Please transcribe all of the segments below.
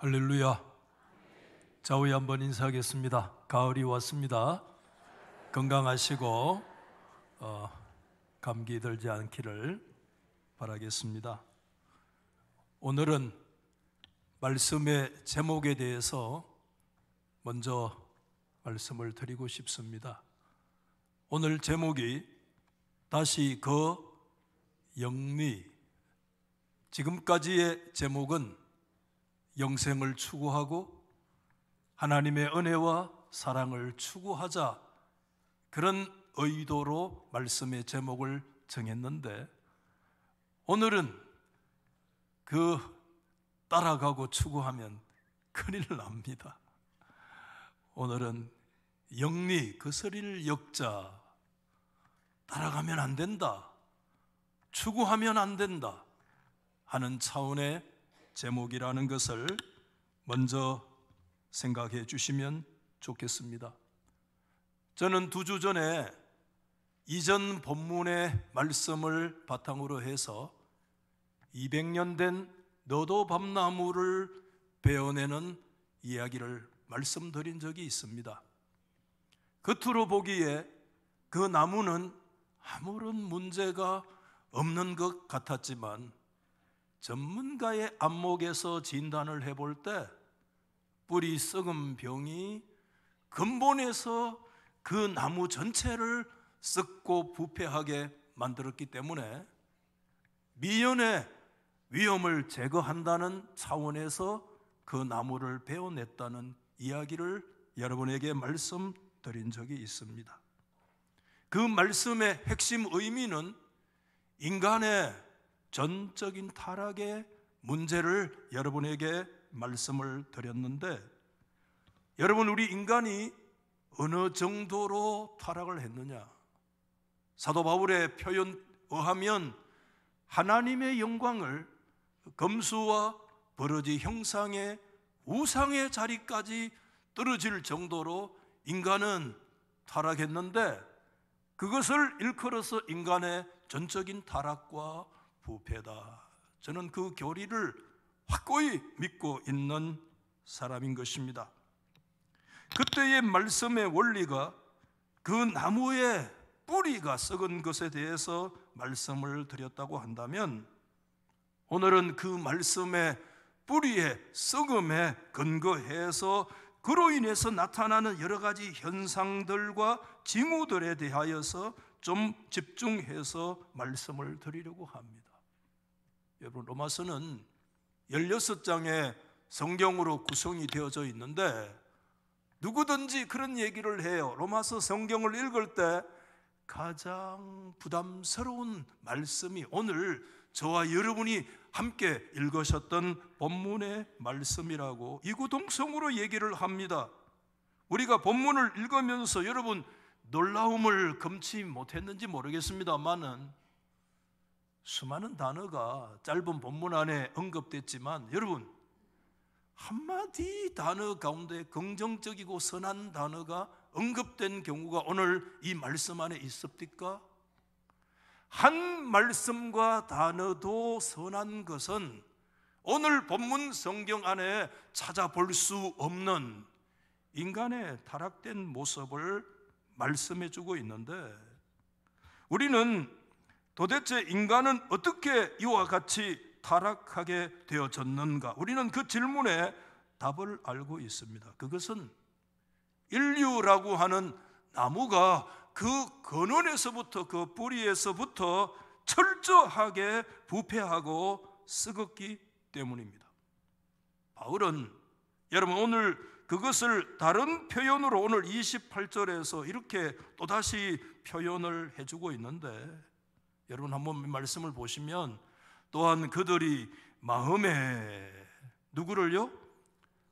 할렐루야. 좌우에 한번 인사하겠습니다. 가을이 왔습니다. 건강하시고 감기 들지 않기를 바라겠습니다. 오늘은 말씀의 제목에 대해서 먼저 말씀을 드리고 싶습니다. 오늘 제목이 다시 그 영리. 지금까지의 제목은 영생을 추구하고 하나님의 은혜와 사랑을 추구하자, 그런 의도로 말씀의 제목을 정했는데, 오늘은 그 따라가고 추구하면 큰일 납니다. 오늘은 영리, 그 소리를 역자, 따라가면 안 된다, 추구하면 안 된다 하는 차원의 제목이라는 것을 먼저 생각해 주시면 좋겠습니다. 저는 2주 전에 이전 본문의 말씀을 바탕으로 해서 200년 된 너도 밤나무를 베어내는 이야기를 말씀드린 적이 있습니다. 겉으로 보기에 그 나무는 아무런 문제가 없는 것 같았지만 전문가의 안목에서 진단을 해볼 때 뿌리 썩은 병이 근본에서 그 나무 전체를 썩고 부패하게 만들었기 때문에 미연의 위험을 제거한다는 차원에서 그 나무를 베어냈다는 이야기를 여러분에게 말씀드린 적이 있습니다. 그 말씀의 핵심 의미는 인간의 전적인 타락의 문제를 여러분에게 말씀을 드렸는데, 여러분, 우리 인간이 어느 정도로 타락을 했느냐? 사도 바울의 표현에 의하면 하나님의 영광을 금수와 버러지 형상의 우상의 자리까지 떨어질 정도로 인간은 타락했는데, 그것을 일컬어서 인간의 전적인 타락과 부패다. 저는 그 교리를 확고히 믿고 있는 사람인 것입니다. 그때의 말씀의 원리가 그 나무의 뿌리가 썩은 것에 대해서 말씀을 드렸다고 한다면, 오늘은 그 말씀의 뿌리의 썩음에 근거해서 그로 인해서 나타나는 여러 가지 현상들과 징후들에 대하여서 좀 집중해서 말씀을 드리려고 합니다. 여러분, 로마서는 16장의 성경으로 구성이 되어져 있는데 누구든지 그런 얘기를 해요. 로마서 성경을 읽을 때 가장 부담스러운 말씀이 오늘 저와 여러분이 함께 읽으셨던 본문의 말씀이라고 이구동성으로 얘기를 합니다. 우리가 본문을 읽으면서 여러분 놀라움을 금치 못했는지 모르겠습니다만은 수많은 단어가 짧은 본문 안에 언급됐지만, 여러분, 한마디 단어 가운데 긍정적이고 선한 단어가 언급된 경우가 오늘 이 말씀 안에 있습니까? 한 말씀과 단어도 선한 것은 오늘 본문 성경 안에 찾아볼 수 없는 인간의 타락된 모습을 말씀해 주고 있는데, 우리는 도대체 인간은 어떻게 이와 같이 타락하게 되어졌는가? 우리는 그 질문에 답을 알고 있습니다. 그것은 인류라고 하는 나무가 그 근원에서부터, 그 뿌리에서부터 철저하게 부패하고 썩었기 때문입니다. 바울은 여러분 오늘 그것을 다른 표현으로 오늘 28절에서 이렇게 또다시 표현을 해주고 있는데, 여러분 한번 말씀을 보시면, 또한 그들이 마음에 누구를요?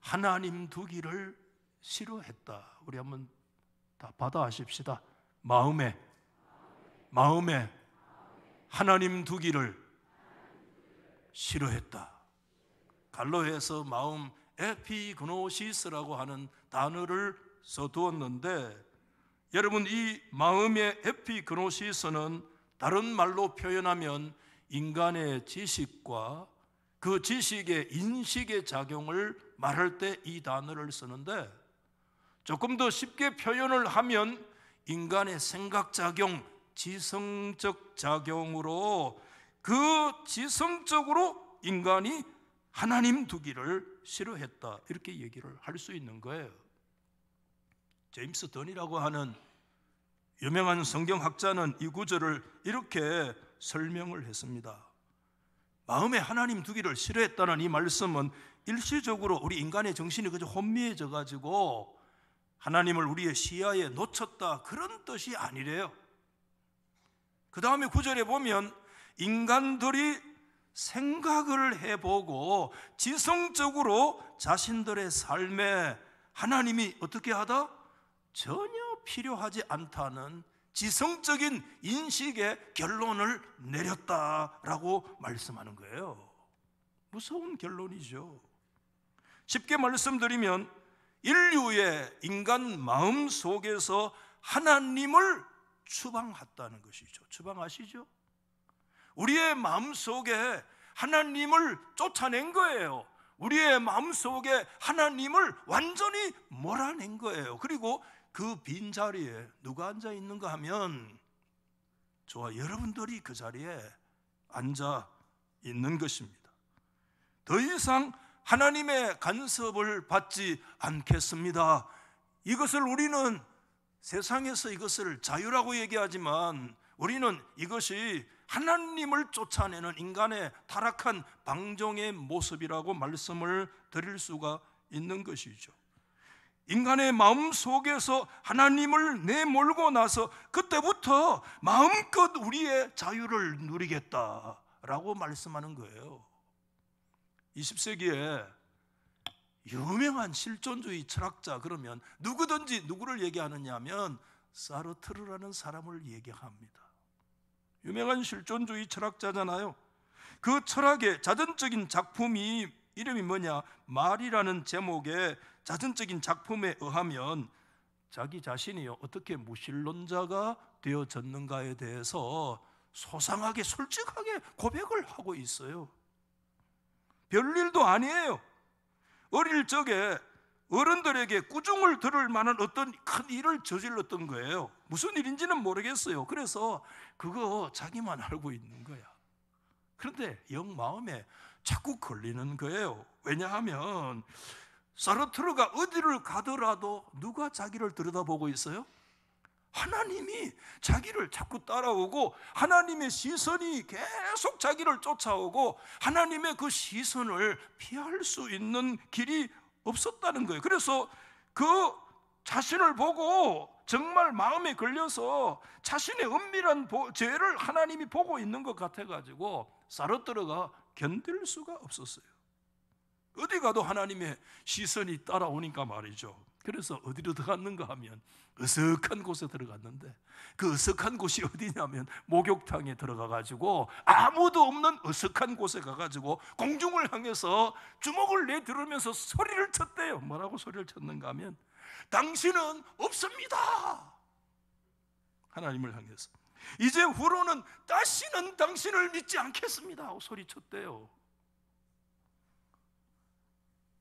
하나님 두기를 싫어했다. 우리 한번 다 받아하십시다. 마음에 하나님 두기를 싫어했다. 갈로에서 마음 에피그노시스라고 하는 단어를 써두었는데, 여러분 이 마음의 에피그노시스는 다른 말로 표현하면 인간의 지식과 그 지식의 인식의 작용을 말할 때 이 단어를 쓰는데, 조금 더 쉽게 표현을 하면 인간의 생각작용, 지성적 작용으로, 그 지성적으로 인간이 하나님 두기를 싫어했다, 이렇게 얘기를 할 수 있는 거예요. 제임스 던이라고 하는 유명한 성경학자는 이 구절을 이렇게 설명을 했습니다. 마음에 하나님 두기를 싫어했다는 이 말씀은 일시적으로 우리 인간의 정신이 그저 혼미해져 가지고 하나님을 우리의 시야에 놓쳤다, 그런 뜻이 아니래요. 그 다음에 구절에 보면 인간들이 생각을 해보고 지성적으로 자신들의 삶에 하나님이 어떻게 하다? 전혀 필요하지 않다는 지성적인 인식의 결론을 내렸다라고 말씀하는 거예요. 무서운 결론이죠. 쉽게 말씀드리면 인류의 인간 마음 속에서 하나님을 추방했다는 것이죠. 추방하시죠? 우리의 마음 속에 하나님을 쫓아낸 거예요. 우리의 마음 속에 하나님을 완전히 몰아낸 거예요. 그리고 그 빈자리에 누가 앉아 있는가 하면 저와 여러분들이 그 자리에 앉아 있는 것입니다. 더 이상 하나님의 간섭을 받지 않겠습니다. 이것을 우리는 세상에서 이것을 자유라고 얘기하지만, 우리는 이것이 하나님을 쫓아내는 인간의 타락한 방종의 모습이라고 말씀을 드릴 수가 있는 것이죠. 인간의 마음 속에서 하나님을 내몰고 나서 그때부터 마음껏 우리의 자유를 누리겠다라고 말씀하는 거예요. 20세기에 유명한 실존주의 철학자, 그러면 누구든지 누구를 얘기하느냐 하면 사르트르라는 사람을 얘기합니다. 유명한 실존주의 철학자잖아요. 그 철학의 자전적인 작품이 이름이 뭐냐? 말이라는 제목의 자전적인 작품에 의하면 자기 자신이 어떻게 무신론자가 되어졌는가에 대해서 소상하게 솔직하게 고백을 하고 있어요. 별일도 아니에요. 어릴 적에 어른들에게 꾸중을 들을 만한 어떤 큰 일을 저질렀던 거예요. 무슨 일인지는 모르겠어요. 그래서 그거 자기만 알고 있는 거야. 그런데 영 마음에 자꾸 걸리는 거예요. 왜냐하면 사르트르가 어디를 가더라도 누가 자기를 들여다보고 있어요? 하나님이 자기를 자꾸 따라오고, 하나님의 시선이 계속 자기를 쫓아오고, 하나님의 그 시선을 피할 수 있는 길이 없었다는 거예요. 그래서 그 자신을 보고 정말 마음에 걸려서 자신의 은밀한 죄를 하나님이 보고 있는 것 같아가지고 사르트르가 견딜 수가 없었어요. 어디 가도 하나님의 시선이 따라오니까 말이죠. 그래서 어디로 들어갔는가 하면 어석한 곳에 들어갔는데, 그 어석한 곳이 어디냐면 목욕탕에 들어가가지고 아무도 없는 어석한 곳에 가가지고 공중을 향해서 주먹을 내두르면서 소리를 쳤대요. 뭐라고 소리를 쳤는가 하면 당신은 없습니다. 하나님을 향해서 이제 후로는 다시는 당신을 믿지 않겠습니다 하고 소리쳤대요.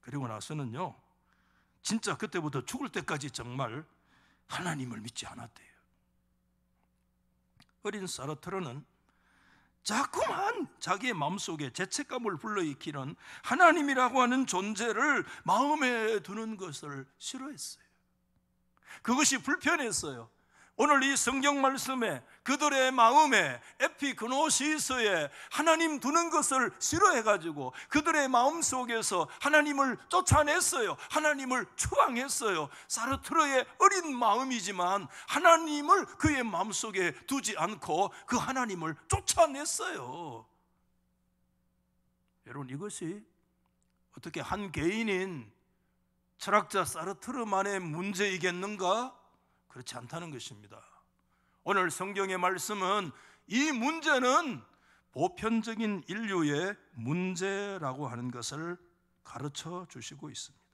그리고 나서는요, 진짜 그때부터 죽을 때까지 정말 하나님을 믿지 않았대요. 어린 사르트르는 자꾸만 자기의 마음속에 죄책감을 불러일으키는 하나님이라고 하는 존재를 마음에 두는 것을 싫어했어요. 그것이 불편했어요. 오늘 이 성경 말씀에 그들의 마음에 에피그노시스에 하나님 두는 것을 싫어해가지고 그들의 마음 속에서 하나님을 쫓아냈어요. 하나님을 추방했어요. 사르트르의 어린 마음이지만 하나님을 그의 마음속에 두지 않고 그 하나님을 쫓아냈어요. 여러분, 이것이 어떻게 한 개인인 철학자 사르트르만의 문제이겠는가? 그렇지 않다는 것입니다. 오늘 성경의 말씀은 이 문제는 보편적인 인류의 문제라고 하는 것을 가르쳐 주시고 있습니다.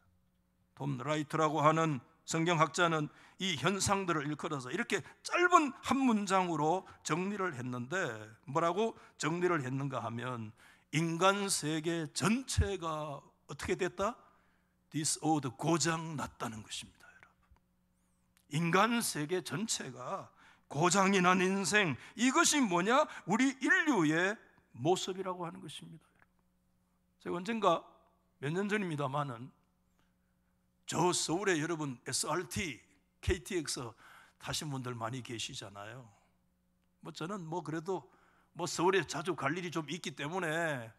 톰 라이트라고 하는 성경학자는 이 현상들을 일컬어서 이렇게 짧은 한 문장으로 정리를 했는데, 뭐라고 정리를 했는가 하면 인간 세계 전체가 어떻게 됐다? disorder, 고장 났다는 것입니다. 여러분. 인간 세계 전체가 고장이 난 인생, 이것이 뭐냐? 우리 인류의 모습이라고 하는 것입니다. 제가 언젠가 몇 년 전입니다만은 저 서울에 여러분 SRT, KTX 타신 분들 많이 계시잖아요. 저는 그래도 서울에 자주 갈 일이 좀 있기 때문에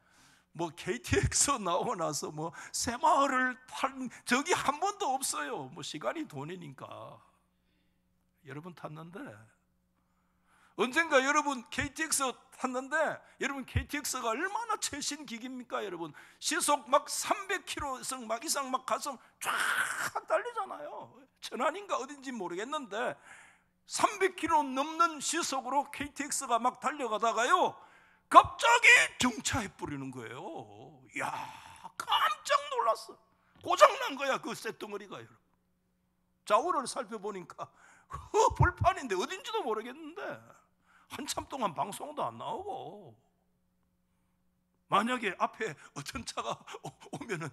KTX 나오고 나서 새마을을 탄 적이 한 번도 없어요. 시간이 돈이니까. 여러분 탔는데 언젠가 여러분 KTX 탔는데 여러분 KTX가 얼마나 최신 기기입니까? 여러분 시속 300km 이상 가서 쫙 달리잖아요. 천안인가 어딘지 모르겠는데 300km 넘는 시속으로 KTX가 달려가다가요 갑자기 정차해 버리는 거예요. 이야, 깜짝 놀랐어. 고장난 거야 그 쇳덩어리가. 좌우를 살펴보니까 불판인데 어딘지도 모르겠는데 한참 동안 방송도 안 나오고, 만약에 앞에 어떤 차가 오면은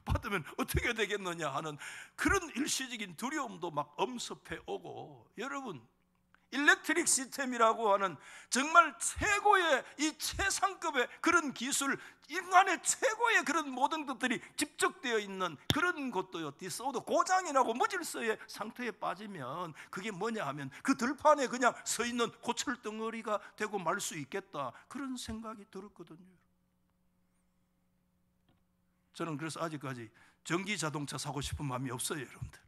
받으면 어떻게 되겠느냐 하는 그런 일시적인 두려움도 엄습해 오고, 여러분 일렉트릭 시스템이라고 하는 정말 최고의 이 최상급의 그런 기술, 인간의 최고의 그런 모든 것들이 집적되어 있는 그런 것도요 디소더, 고장이 나고 무질서의 상태에 빠지면 그게 뭐냐 하면 그 들판에 그냥 서 있는 고철 덩어리가 되고 말 수 있겠다, 그런 생각이 들었거든요. 저는 그래서 아직까지 전기 자동차 사고 싶은 마음이 없어요. 여러분들,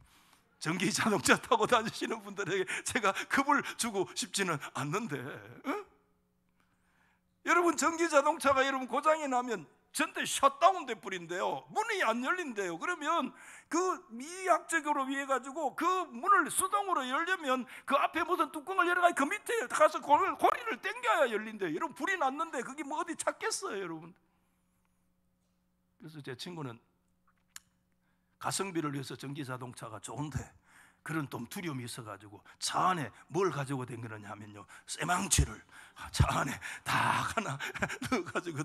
전기 자동차 타고 다니시는 분들에게 제가 급을 주고 싶지는 않는데, 여러분 전기 자동차가 여러분 고장이 나면 전체 셧다운 돼 버린대요. 문이 안 열린대요. 그러면 그 미학적으로 위해 가지고 그 문을 수동으로 열려면 그 앞에 무슨 뚜껑을 열어가지고 그 밑에 가서 고리를 당겨야 열린대요. 여러분 불이 났는데 그게 어디 찾겠어요, 여러분. 그래서 제 친구는 가성비를 위해서 전기 자동차가 좋은데 그런 좀 두려움이 있어가지고 차 안에 뭘 가지고 다니느냐 하면요, 쇠망치를 차 안에 다 하나 넣어가지고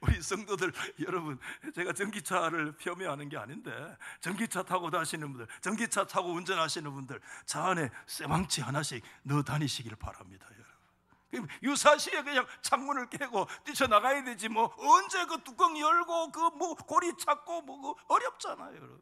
우리 성도들 여러분, 제가 전기차를 폄훼하는 게 아닌데 전기차 타고 다니시는 분들, 전기차 타고 운전하시는 분들 차 안에 쇠망치 하나씩 넣어 다니시길 바랍니다. 유사시에 그냥 창문을 깨고 뛰쳐나가야 되지 언제 그 뚜껑 열고 그 고리 찾고 어렵잖아요. 여러분,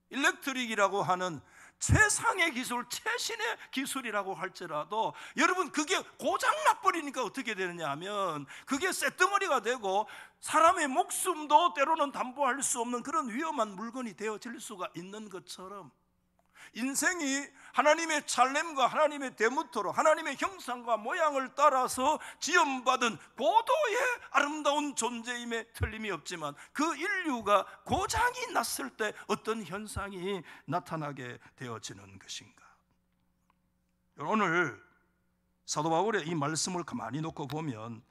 일렉트릭이라고 하는 최상의 기술, 최신의 기술이라고 할지라도 여러분 그게 고장나버리니까 어떻게 되느냐 하면 그게 쇳덩어리가 되고 사람의 목숨도 때로는 담보할 수 없는 그런 위험한 물건이 되어질 수가 있는 것처럼, 인생이 하나님의 찰렘과 하나님의 대무토로 하나님의 형상과 모양을 따라서 지음받은 고도의 아름다운 존재임에 틀림이 없지만 그 인류가 고장이 났을 때 어떤 현상이 나타나게 되어지는 것인가. 오늘 사도 바울의 이 말씀을 가만히 놓고 보면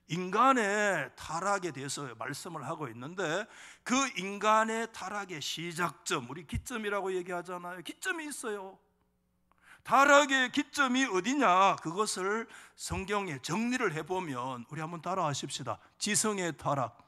인간의 타락에 대해서 말씀을 하고 있는데, 그 인간의 타락의 시작점, 우리 기점이라고 얘기하잖아요. 기점이 있어요. 타락의 기점이 어디냐, 그것을 성경에 정리를 해보면 우리 한번 따라 하십시다. 지성의 타락,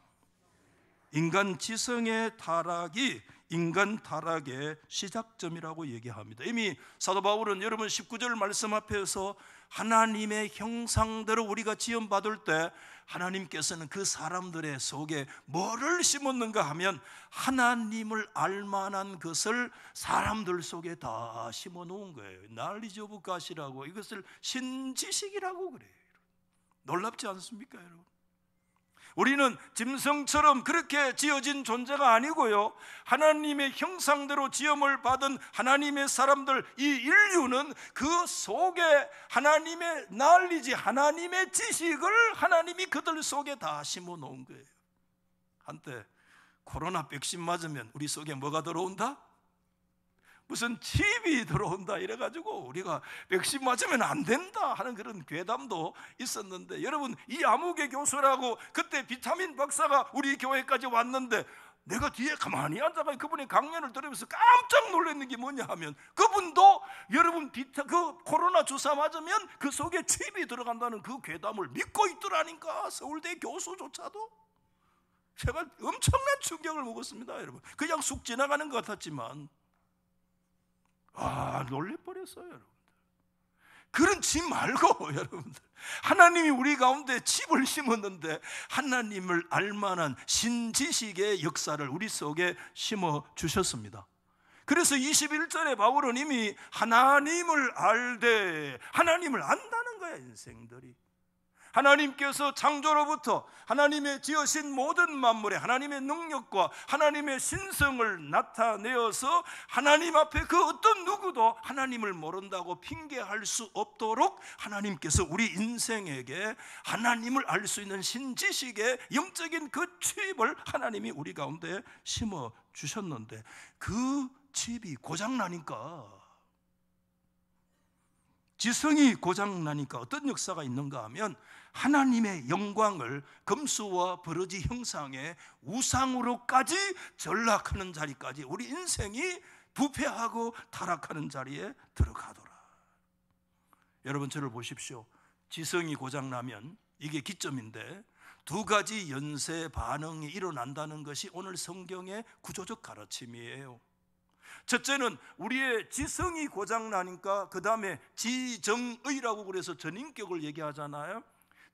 인간 지성의 타락이 인간 타락의 시작점이라고 얘기합니다. 이미 사도 바울은 여러분 19절 말씀 앞에서 하나님의 형상대로 우리가 지음받을 때 하나님께서는 그 사람들의 속에 뭐를 심었는가 하면 하나님을 알만한 것을 사람들 속에 다 심어 놓은 거예요. knowledge of God이라고, 이것을 신지식이라고 그래요. 놀랍지 않습니까, 여러분? 우리는 짐승처럼 그렇게 지어진 존재가 아니고요, 하나님의 형상대로 지음을 받은 하나님의 사람들, 이 인류는 그 속에 하나님의 knowledge, 하나님의 지식을 하나님이 그들 속에 다 심어 놓은 거예요. 한때 코로나 백신 맞으면 우리 속에 뭐가 들어온다? 무슨 칩이 들어온다 이래가지고 우리가 백신 맞으면 안 된다 하는 그런 괴담도 있었는데, 여러분 이 아무개 교수라고 그때 비타민 박사가 우리 교회까지 왔는데 내가 뒤에 가만히 앉아가 그분의 강연을 들으면서 깜짝 놀랐는 게 뭐냐 하면, 그분도 여러분 그 코로나 주사 맞으면 그 속에 칩이 들어간다는 그 괴담을 믿고 있더라니까. 서울대 교수조차도. 제가 엄청난 충격을 먹었습니다, 여러분. 그냥 쑥 지나가는 것 같았지만 놀래버렸어요, 여러분. 그런지 말고 여러분들, 하나님이 우리 가운데 칩을 심었는데 하나님을 알만한 신지식의 역사를 우리 속에 심어주셨습니다. 그래서 21절에 바울은 이미 하나님을 알되, 하나님을 안다는 거야, 인생들이. 하나님께서 창조로부터 하나님의 지으신 모든 만물에 하나님의 능력과 하나님의 신성을 나타내어서 하나님 앞에 그 어떤 누구도 하나님을 모른다고 핑계할 수 없도록 하나님께서 우리 인생에게 하나님을 알 수 있는 신지식의 영적인 그 칩을 하나님이 우리 가운데 심어 주셨는데, 그 칩이 고장나니까, 지성이 고장나니까 어떤 역사가 있는가 하면, 하나님의 영광을 금수와 버러지 형상의 우상으로까지 전락하는 자리까지 우리 인생이 부패하고 타락하는 자리에 들어가더라. 여러분, 저를 보십시오. 지성이 고장나면, 이게 기점인데, 두 가지 연쇄 반응이 일어난다는 것이 오늘 성경의 구조적 가르침이에요. 첫째는 우리의 지성이 고장나니까 그 다음에 지정의라고 그래서 전인격을 얘기하잖아요.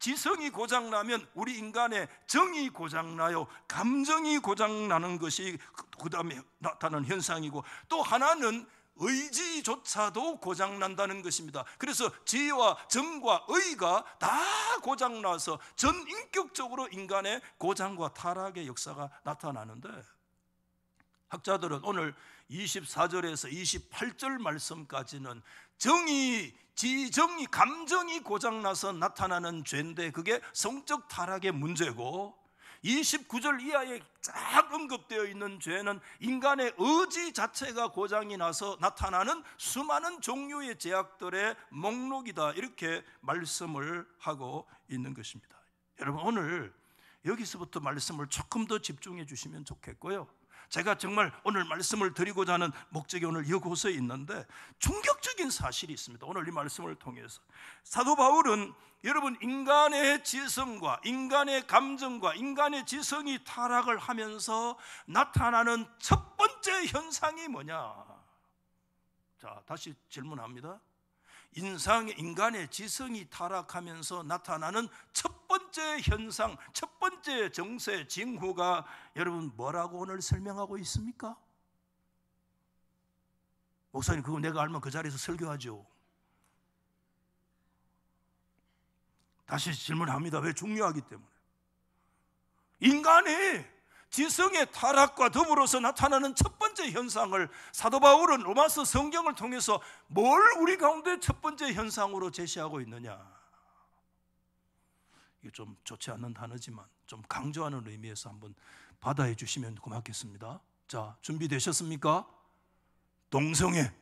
지성이 고장나면 우리 인간의 정이 고장나요. 감정이 고장나는 것이 그 다음에 나타나는 현상이고, 또 하나는 의지조차도 고장난다는 것입니다. 그래서 지와 정과 의가 다 고장나서 전인격적으로 인간의 고장과 타락의 역사가 나타나는데, 학자들은 오늘 24절에서 28절 말씀까지는 정이, 지정이, 감정이 고장나서 나타나는 죄인데 그게 성적 타락의 문제고, 29절 이하에 쫙 언급되어 있는 죄는 인간의 의지 자체가 고장이 나서 나타나는 수많은 종류의 죄악들의 목록이다, 이렇게 말씀을 하고 있는 것입니다. 여러분, 오늘 여기서부터 말씀을 조금 더 집중해 주시면 좋겠고요. 제가 정말 오늘 말씀을 드리고자 하는 목적이 오늘 이곳에 있는데, 충격적인 사실이 있습니다. 오늘 이 말씀을 통해서 사도 바울은 여러분, 인간의 지성과 인간의 감정과 인간의 지성이 타락을 하면서 나타나는 첫 번째 현상이 뭐냐? 자, 다시 질문합니다. 인간의 지성이 타락하면서 나타나는 첫 번째 현상, 첫 번째 정세, 징후가 여러분 뭐라고 오늘 설명하고 있습니까? 목사님, 그거 내가 알면 그 자리에서 설교하죠. 다시 질문합니다. 왜? 중요하기 때문에. 인간의 지성의 타락과 더불어서 나타나는 첫 번째 현상을 사도 바울은 로마서 성경을 통해서 뭘 우리 가운데 첫 번째 현상으로 제시하고 있느냐? 이게 좀 좋지 않는 단어지만 좀 강조하는 의미에서 한번 받아해 주시면 고맙겠습니다. 자, 준비되셨습니까? 동성애.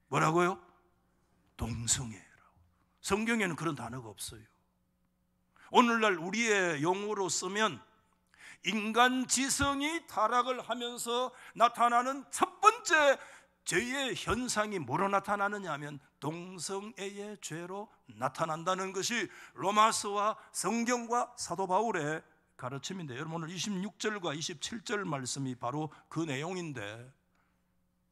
뭐라고요? 동성애라고. 성경에는 그런 단어가 없어요. 오늘날 우리의 용어로 쓰면 인간 지성이 타락을 하면서 나타나는 첫 번째 죄의 현상이 뭐로 나타나느냐 하면 동성애의 죄로 나타난다는 것이 로마서와 성경과 사도 바울의 가르침인데, 여러분 오늘 26절과 27절 말씀이 바로 그 내용인데,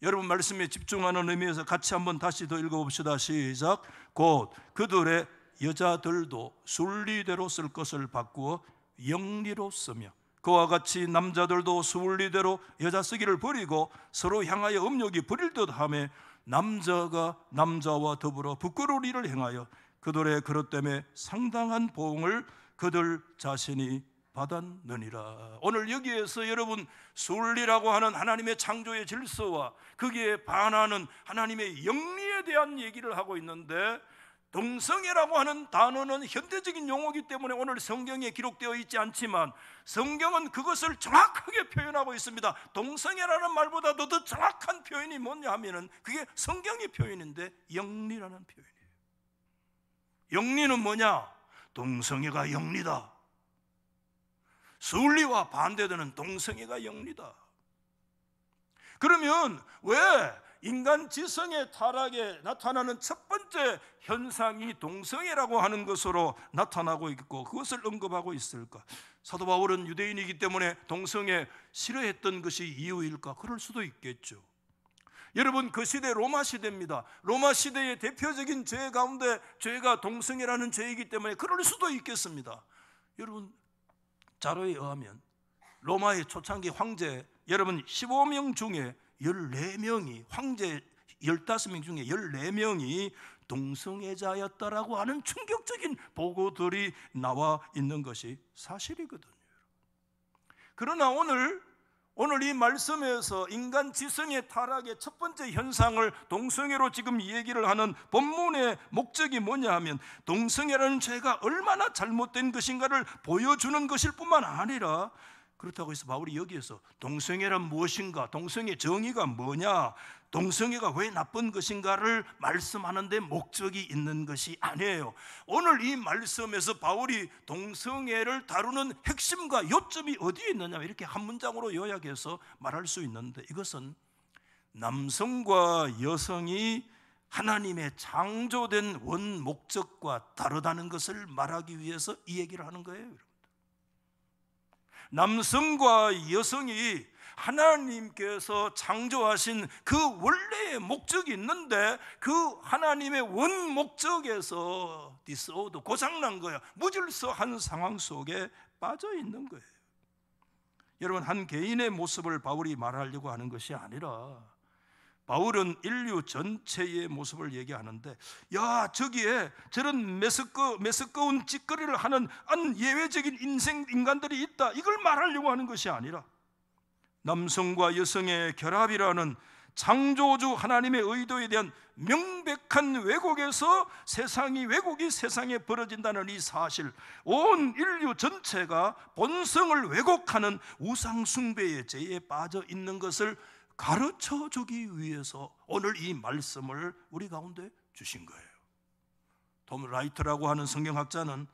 여러분 말씀에 집중하는 의미에서 같이 한번 다시 더 읽어봅시다. 시작. 곧 그들의 여자들도 순리대로 쓸 것을 바꾸어 영리로 쓰며, 그와 같이 남자들도 순리대로 여자 쓰기를 버리고 서로 향하여 음욕이 부릴 듯하며 남자가 남자와 더불어 부끄러울 일을 행하여 그들의 그릇 때문에 상당한 보응을 그들 자신이 받았느니라. 오늘 여기에서 여러분 순리라고 하는 하나님의 창조의 질서와 거기에 반하는 하나님의 영리에 대한 얘기를 하고 있는데, 동성애라고 하는 단어는 현대적인 용어이기 때문에 오늘 성경에 기록되어 있지 않지만 성경은 그것을 정확하게 표현하고 있습니다. 동성애라는 말보다도 더 정확한 표현이 뭐냐 하면은 그게 성경의 표현인데 영리라는 표현이에요. 영리는 뭐냐? 동성애가 영리다. 순리와 반대되는 동성애가 영리다. 그러면 왜 인간 지성의 타락에 나타나는 첫 번째 현상이 동성애라고 하는 것으로 나타나고 있고 그것을 언급하고 있을까? 사도 바울은 유대인이기 때문에 동성애 싫어했던 것이 이유일까? 그럴 수도 있겠죠. 여러분, 그 시대 로마 시대입니다. 로마 시대의 대표적인 죄 가운데 죄가 동성애라는 죄이기 때문에 그럴 수도 있겠습니다. 여러분, 자료에 의하면 로마의 초창기 황제, 여러분 15명 중에 14명이, 황제 15명 중에 14명이 동성애자였다라고 하는 충격적인 보고들이 나와 있는 것이 사실이거든요. 그러나 오늘 이 말씀에서 인간 지성의 타락의 첫 번째 현상을 동성애로 지금 얘기를 하는 본문의 목적이 뭐냐 하면 동성애라는 죄가 얼마나 잘못된 것인가를 보여주는 것일 뿐만 아니라, 그렇다고 해서 바울이 여기에서 동성애란 무엇인가, 동성애 정의가 뭐냐, 동성애가 왜 나쁜 것인가를 말씀하는 데 목적이 있는 것이 아니에요. 오늘 이 말씀에서 바울이 동성애를 다루는 핵심과 요점이 어디에 있느냐, 이렇게 한 문장으로 요약해서 말할 수 있는데, 이것은 남성과 여성이 하나님의 창조된 원 목적과 다르다는 것을 말하기 위해서 이 얘기를 하는 거예요. 남성과 여성이 하나님께서 창조하신 그 원래의 목적이 있는데 그 하나님의 원 목적에서 디스오더, 고장난 거야, 무질서한 상황 속에 빠져 있는 거예요. 여러분, 한 개인의 모습을 바울이 말하려고 하는 것이 아니라 바울은 인류 전체의 모습을 얘기하는데, 야, 저기에 저런 메스꺼운 짓거리를 하는 예외적인 인간들이 있다, 이걸 말하려고 하는 것이 아니라 남성과 여성의 결합이라는 창조주 하나님의 의도에 대한 명백한 왜곡에서 왜곡이 세상에 벌어진다는 이 사실, 온 인류 전체가 본성을 왜곡하는 우상 숭배의 죄에 빠져 있는 것을 가르쳐 주기 위해서 오늘 이 말씀을 우리 가운데 주신 거예요. 톰 라이트라고 하는 성경학자는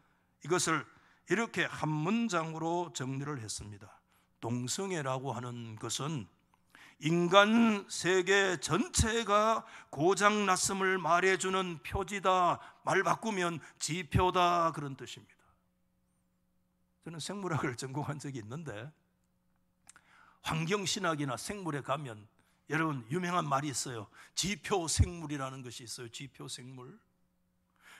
이것을 이렇게 한 문장으로 정리를 했습니다. 동성애라고 하는 것은 인간 세계 전체가 고장났음을 말해주는 표지다, 말 바꾸면 지표다, 그런 뜻입니다. 저는 생물학을 전공한 적이 있는데 환경신학이나 생물에 가면 여러분 유명한 말이 있어요. 지표생물이라는 것이 있어요. 지표생물.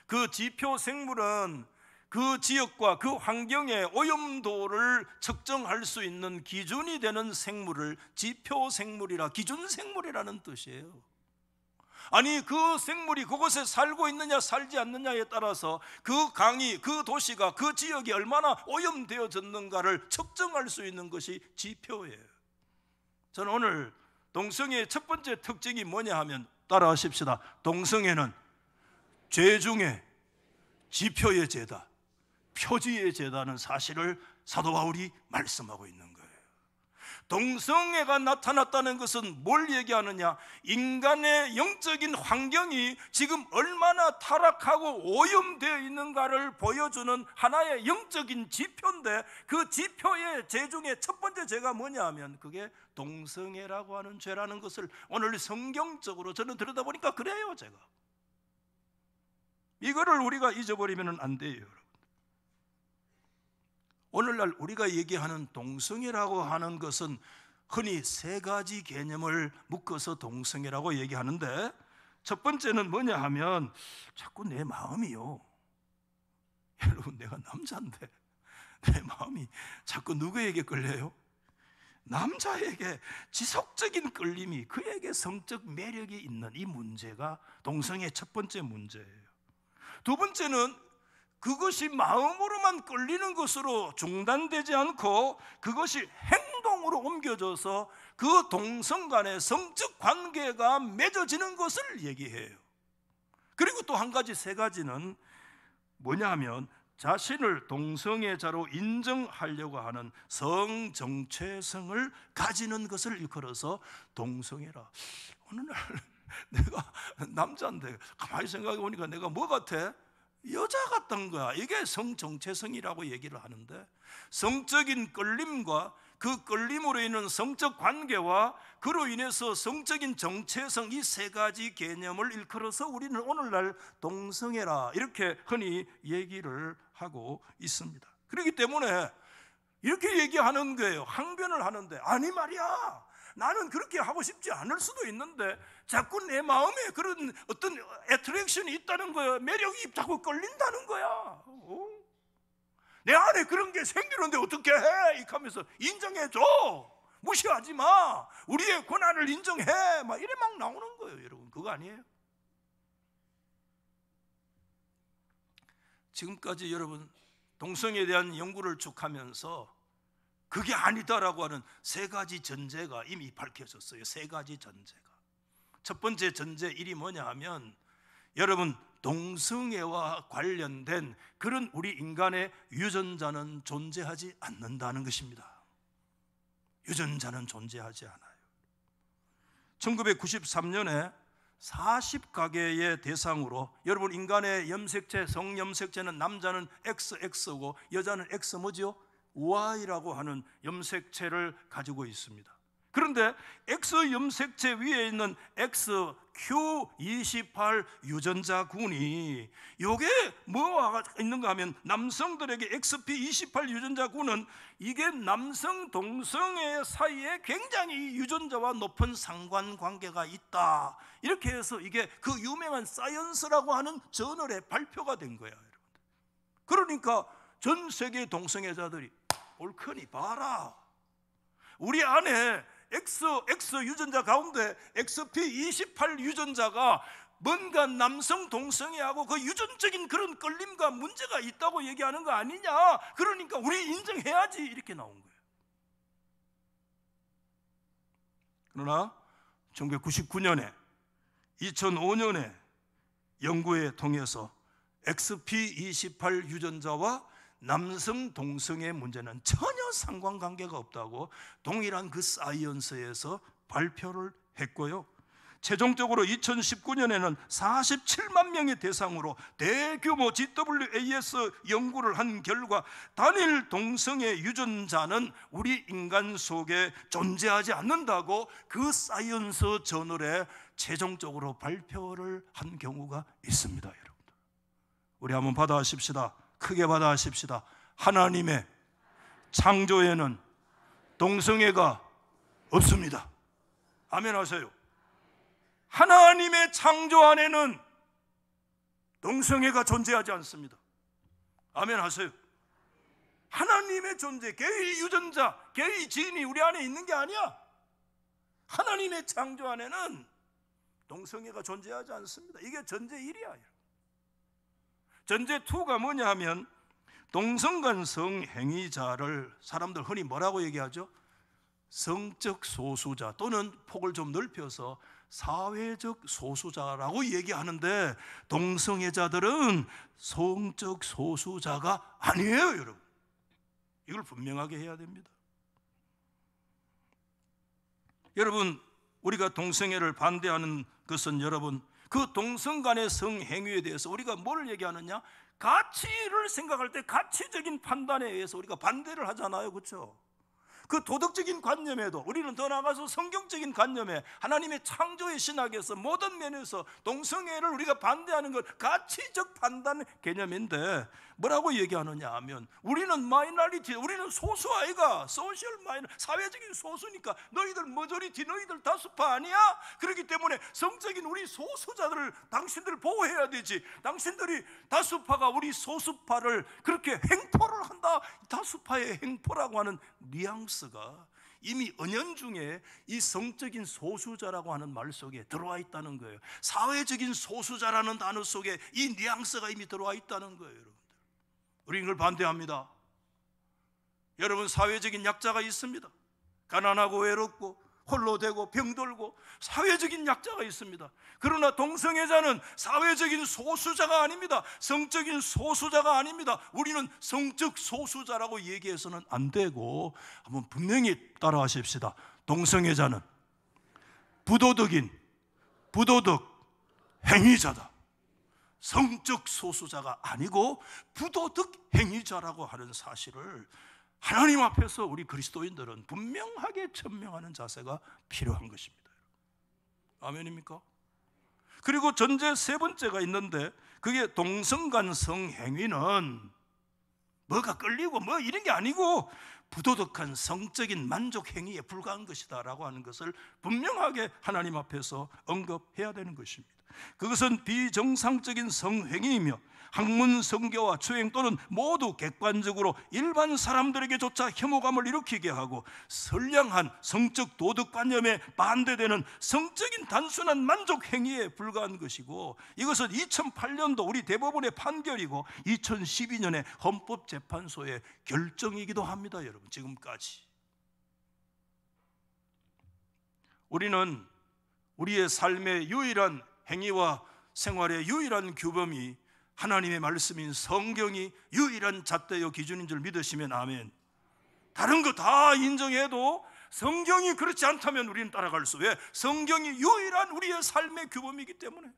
그 지표생물은 그 지역과 그 환경의 오염도를 측정할 수 있는 기준이 되는 생물을 지표생물이라, 기준생물이라는 뜻이에요. 아니, 그 생물이 그곳에 살고 있느냐 살지 않느냐에 따라서 그 강이, 그 도시가, 그 지역이 얼마나 오염되어졌는가를 측정할 수 있는 것이 지표예요. 저는 오늘 동성애의 첫 번째 특징이 뭐냐 하면, 따라하십시다. 동성애는 죄 중에 지표의 죄다, 표지의 죄다는 사실을 사도 바울이 말씀하고 있는 거예요. 동성애가 나타났다는 것은 뭘 얘기하느냐, 인간의 영적인 환경이 지금 얼마나 타락하고 오염되어 있는가를 보여주는 하나의 영적인 지표인데, 그 지표의 죄 중에 첫 번째 죄가 뭐냐 하면 그게 동성애라고 하는 죄라는 것을 오늘 성경적으로 저는 들여다보니까 그래요. 제가 이거를 우리가 잊어버리면 안 돼요. 오늘날 우리가 얘기하는 동성애라고 하는 것은 흔히 세 가지 개념을 묶어서 동성애라고 얘기하는데, 첫 번째는 뭐냐 하면 자꾸 내 마음이요, 여러분 내가 남자인데 내 마음이 자꾸 누구에게 끌려요? 남자에게 지속적인 끌림이, 그에게 성적 매력이 있는 이 문제가 동성애의 첫 번째 문제예요. 두 번째는 그것이 마음으로만 끌리는 것으로 중단되지 않고 그것이 행동으로 옮겨져서 그 동성 간의 성적 관계가 맺어지는 것을 얘기해요. 그리고 또 한 가지, 세 가지는 뭐냐 하면 자신을 동성애자로 인정하려고 하는 성정체성을 가지는 것을 일컬어서 동성애라. 어느 날 내가 남자인데 가만히 생각해 보니까 내가 뭐 같아? 여자 같던 거야. 이게 성정체성이라고 얘기를 하는데, 성적인 끌림과 그 끌림으로 인한 성적 관계와 그로 인해서 성적인 정체성, 이 세 가지 개념을 일컬어서 우리는 오늘날 동성애라 이렇게 흔히 얘기를 하고 있습니다. 그렇기 때문에 이렇게 얘기하는 거예요. 항변을 하는데, 아니 말이야, 나는 그렇게 하고 싶지 않을 수도 있는데 자꾸 내 마음에 그런 어떤 애트랙션이 있다는 거야. 매력이 자꾸 끌린다는 거야. 내 안에 그런 게 생기는데 어떻게 해? 이렇게 하면서 인정해줘. 무시하지 마. 우리의 권한을 인정해. 막 이래 막 나오는 거예요. 여러분, 그거 아니에요? 지금까지 여러분 동성애에 대한 연구를 쭉 하면서 그게 아니다라고 하는 세 가지 전제가 이미 밝혀졌어요. 세 가지 전제가. 첫 번째 전제 1이 뭐냐 하면, 여러분, 동성애와 관련된 그런 우리 인간의 유전자는 존재하지 않는다는 것입니다. 유전자는 존재하지 않아요. 1993년에 40가계의 대상으로, 여러분, 인간의 염색체, 성염색체는 남자는 XX고 여자는 X 뭐죠? Y라고 하는 염색체를 가지고 있습니다. 그런데 X 염색체 위에 있는 XQ28 유전자군이, 요게 뭐가 있는가 하면, 남성들에게 XP28 유전자군은 이게 남성 동성애 사이에 굉장히 유전자와 높은 상관관계가 있다, 이렇게 해서 이게 그 유명한 사이언스라고 하는 저널에 발표가 된 거예요. 여러분, 그러니까 전 세계 동성애자들이 옳거니 봐라, 우리 안에 X 유전자 가운데 XP28 유전자가 뭔가 남성 동성애하고 그 유전적인 그런 끌림과 문제가 있다고 얘기하는 거 아니냐, 그러니까 우리 인정해야지, 이렇게 나온 거예요. 그러나 1999년에 2005년에 연구에 통해서 XP28 유전자와 남성 동성애 문제는 전혀 상관관계가 없다고 동일한 그 사이언스에서 발표를 했고요. 최종적으로 2019년에는 47만 명의 대상으로 대규모 GWAS 연구를 한 결과, 단일 동성애 유전자는 우리 인간 속에 존재하지 않는다고 그 사이언스 저널에 최종적으로 발표를 한 경우가 있습니다. 여러분들, 우리 한번 받아하십시다. 크게 받아하십시다. 하나님의 창조에는 동성애가 없습니다. 아멘 하세요. 하나님의 창조 안에는 동성애가 존재하지 않습니다. 아멘 하세요. 하나님의 존재, 게이 유전자, 게이 지인이 우리 안에 있는 게 아니야. 하나님의 창조 안에는 동성애가 존재하지 않습니다. 이게 전제 1이야. 전제 2가 뭐냐 하면, 동성간 성행위자를 사람들 흔히 뭐라고 얘기하죠? 성적 소수자, 또는 폭을 좀 넓혀서 사회적 소수자라고 얘기하는데, 동성애자들은 성적 소수자가 아니에요. 여러분, 이걸 분명하게 해야 됩니다. 여러분, 우리가 동성애를 반대하는 것은, 여러분, 그 동성 간의 성행위에 대해서 우리가 뭘 얘기하느냐? 가치를 생각할 때 가치적인 판단에 의해서 우리가 반대를 하잖아요. 그렇죠? 그 도덕적인 관념에도, 우리는 더 나아가서 성경적인 관념에, 하나님의 창조의 신학에서 모든 면에서 동성애를 우리가 반대하는 것, 가치적 판단 개념인데, 뭐라고 얘기하느냐 하면, 우리는 마이너리티, 우리는 소수 아이가, 소셜 마이너, 사회적인 소수니까 너희들 머저리티, 너희들 다수파 아니야? 그렇기 때문에 성적인 우리 소수자들을 당신들 보호해야 되지. 당신들이 다수파가 우리 소수파를 그렇게 횡포를 한다. 다수파의 횡포라고 하는 뉘앙스가 이미 은연중에 이 성적인 소수자라고 하는 말 속에 들어와 있다는 거예요. 사회적인 소수자라는 단어 속에 이 뉘앙스가 이미 들어와 있다는 거예요. 여러분들, 우리는 이걸 반대합니다. 여러분, 사회적인 약자가 있습니다. 가난하고 외롭고 홀로 되고 병들고 사회적인 약자가 있습니다. 그러나 동성애자는 사회적인 소수자가 아닙니다. 성적인 소수자가 아닙니다. 우리는 성적 소수자라고 얘기해서는 안 되고, 한번 분명히 따라하십시다. 동성애자는 부도덕 행위자다. 성적 소수자가 아니고 부도덕 행위자라고 하는 사실을 하나님 앞에서 우리 그리스도인들은 분명하게 천명하는 자세가 필요한 것입니다. 아멘입니까? 그리고 전제 세 번째가 있는데, 그게 동성간 성행위는 뭐가 끌리고 뭐 이런 게 아니고 부도덕한 성적인 만족 행위에 불과한 것이다 라고 하는 것을 분명하게 하나님 앞에서 언급해야 되는 것입니다. 그것은 비정상적인 성행위이며 학문, 성교와 추행 또는 모두 객관적으로 일반 사람들에게조차 혐오감을 일으키게 하고 선량한 성적 도덕관념에 반대되는 성적인 단순한 만족 행위에 불과한 것이고, 이것은 2008년도 우리 대법원의 판결이고 2012년에 헌법재판소의 결정이기도 합니다. 여러분, 지금까지 우리는 우리의 삶의 유일한 행위와 생활의 유일한 규범이 하나님의 말씀인 성경이 유일한 잣대요 기준인 줄 믿으시면 아멘. 다른 거 다 인정해도 성경이 그렇지 않다면 우리는 따라갈 수. 왜? 성경이 유일한 우리의 삶의 규범이기 때문에.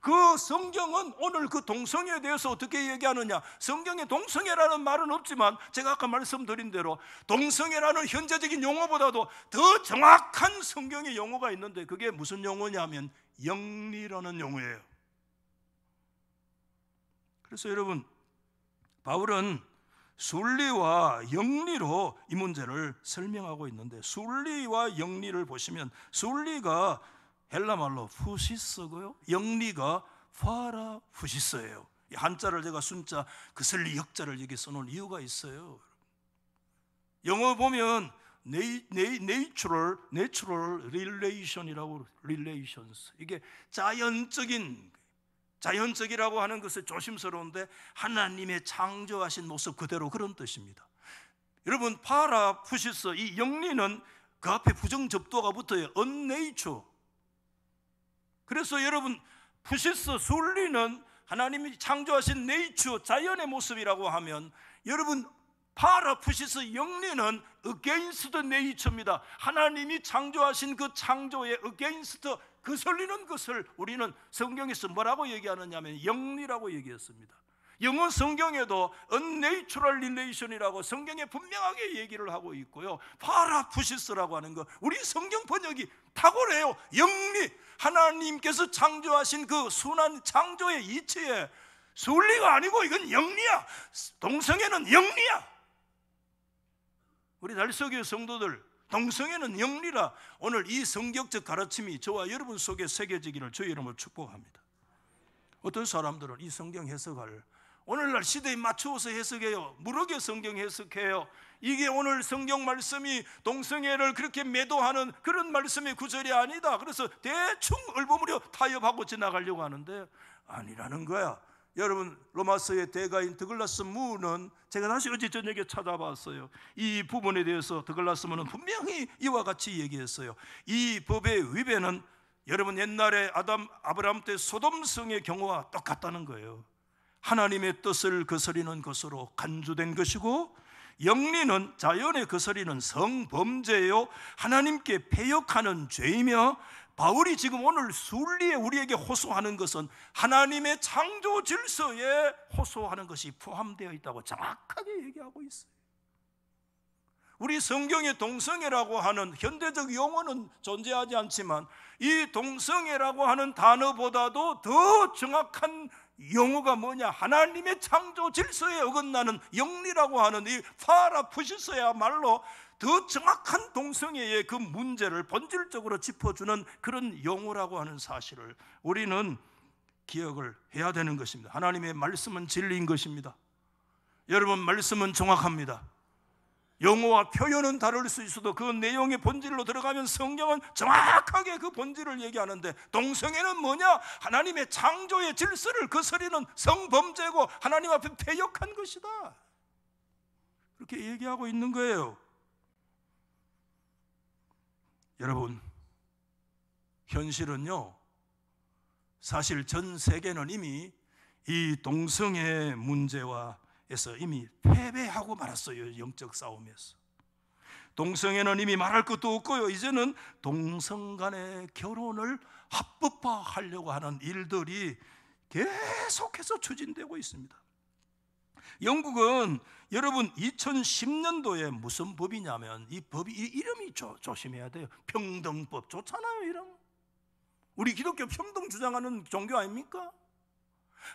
그 성경은 오늘 그 동성애에 대해서 어떻게 얘기하느냐? 성경에 동성애라는 말은 없지만 제가 아까 말씀드린 대로 동성애라는 현재적인 용어보다도 더 정확한 성경의 용어가 있는데, 그게 무슨 용어냐면 영리라는 용어예요. 그래서 여러분, 바울은 순리와 영리로 이 문제를 설명하고 있는데, 순리와 영리를 보시면 순리가 헬라말로 푸시스고요, 영리가 파라 푸시스예요. 한자를 제가 순자 그슬리 역자를 여기 써놓은 이유가 있어요. 영어 보면 natural relation이라고, relations, 이게 자연적이라고 하는 것은 조심스러운데 하나님의 창조하신 모습 그대로 그런 뜻입니다. 여러분, 파라 푸시스, 이 영리는 그 앞에 부정접두가 붙어요. unnature. 그래서 여러분, 푸시스, 순리는 하나님이 창조하신 네이처, 자연의 모습이라고 하면, 여러분 파라 푸시스 영리는 against nature입니다. 하나님이 창조하신 그 창조의 against, 거슬리는 것을 우리는 성경에서 뭐라고 얘기하느냐면 영리라고 얘기했습니다. 영어 성경에도 unnatural relation이라고 성경에 분명하게 얘기를 하고 있고요, 파라푸시스라고 하는 거 우리 성경 번역이 탁월해요. 영리, 하나님께서 창조하신 그 순한 창조의 이치에 순리가 아니고 이건 영리야. 동성애는 영리야. 우리 달서교회 성도들, 동성애는 영리라. 오늘 이 성경적 가르침이 저와 여러분 속에 새겨지기를 주의 이름으로 축복합니다. 어떤 사람들은 이 성경 해석을 오늘날 시대에 맞추어서 해석해요. 무르게 성경 해석해요. 이게 오늘 성경 말씀이 동성애를 그렇게 매도하는 그런 말씀의 구절이 아니다. 그래서 대충 얼버무려 타협하고 지나가려고 하는데 아니라는 거야. 여러분, 로마서의 대가인 드글라스 무는 제가 다시 어제 저녁에 찾아봤어요. 이 부분에 대해서 드글라스 무는 분명히 이와 같이 얘기했어요. 이 법의 위배는 여러분 옛날에 아브라함 때 소돔성의 경우와 똑같다는 거예요. 하나님의 뜻을 거스리는 것으로 간주된 것이고, 영리는 자연의 거스리는 성범죄요, 하나님께 패역하는 죄이며, 바울이 지금 오늘 순리에 우리에게 호소하는 것은 하나님의 창조 질서에 호소하는 것이 포함되어 있다고 정확하게 얘기하고 있어요. 우리 성경에 동성애라고 하는 현대적 용어는 존재하지 않지만 이 동성애라고 하는 단어보다도 더 정확한 용어가 뭐냐? 하나님의 창조 질서에 어긋나는 영리라고 하는 이 파라푸시스야말로 더 정확한 동성애의 그 문제를 본질적으로 짚어주는 그런 용어라고 하는 사실을 우리는 기억을 해야 되는 것입니다. 하나님의 말씀은 진리인 것입니다. 여러분, 말씀은 정확합니다. 용어와 표현은 다를 수 있어도 그 내용의 본질로 들어가면 성경은 정확하게 그 본질을 얘기하는데, 동성애는 뭐냐? 하나님의 창조의 질서를 거스리는 성범죄고 하나님 앞에 패역한 것이다. 그렇게 얘기하고 있는 거예요. 여러분, 현실은요, 사실 전 세계는 이미 이 동성애 문제와 에서 이미 패배하고 말았어요. 영적 싸움에서. 동성애는 이미 말할 것도 없고요, 이제는 동성 간의 결혼을 합법화하려고 하는 일들이 계속해서 추진되고 있습니다. 영국은 여러분 2010년도에 무슨 법이냐면, 이 법이 이름이 조심해야 돼요. 평등법. 좋잖아요, 이름. 우리 기독교 평등 주장하는 종교 아닙니까?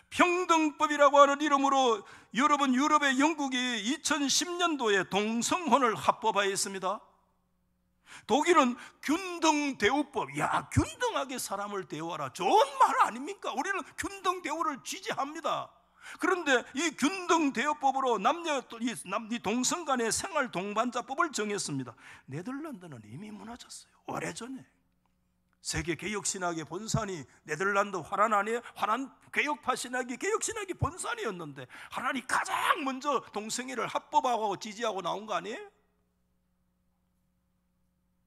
평등법이라고 하는 이름으로 여러분 유럽의 영국이 2010년도에 동성혼을 합법화했습니다. 독일은 균등대우법. 야, 균등하게 사람을 대우하라. 좋은 말 아닙니까? 우리는 균등대우를 지지합니다. 그런데 이 균등대우법으로 이 동성 간의 생활 동반자법을 정했습니다. 네덜란드는 이미 무너졌어요. 오래전에. 세계 개혁신학의 본산이 네덜란드 화란 아니에요? 화란 개혁파 신학이 개혁신학의 본산이었는데 하란이 가장 먼저 동성애를 합법화하고 지지하고 나온 거 아니에요?